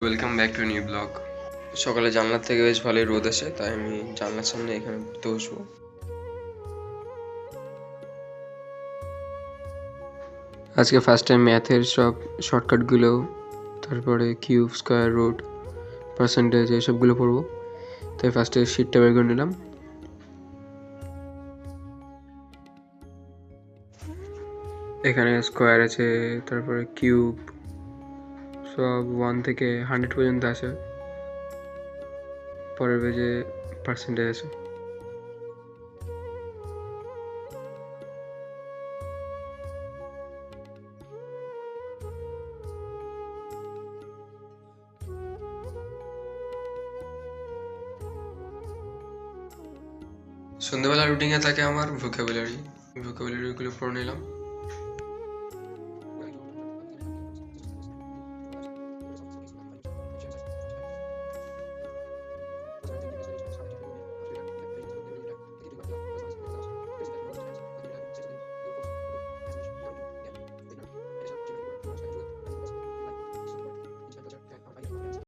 Welcome back to new blog. সকালে জানলার থেকে বেশ ভালোই রোদ আসে, তাই আমি জানলার সামনে এখানে পড়তে বসবো। আজকে ফার্স্ট টাইম ম্যাথের সব শর্টকাটগুলো, তারপরে কিউব, স্কোয়ার, রুট, পার্সেন্টেজ এইসবগুলো পড়বো। তাই ফার্স্টে শিটটা বের করে নিলাম। এখানে স্কোয়ার আছে, তারপরে কিউব, সব 1 থেকে 100 পর্যন্ত আছে। পরের পেজে পার্সেন্টেজ আছে। সন্ধ্যেবেলা রুটিনে থাকে আমার ভোকাবুলারিগুলো পড়ে নিলাম।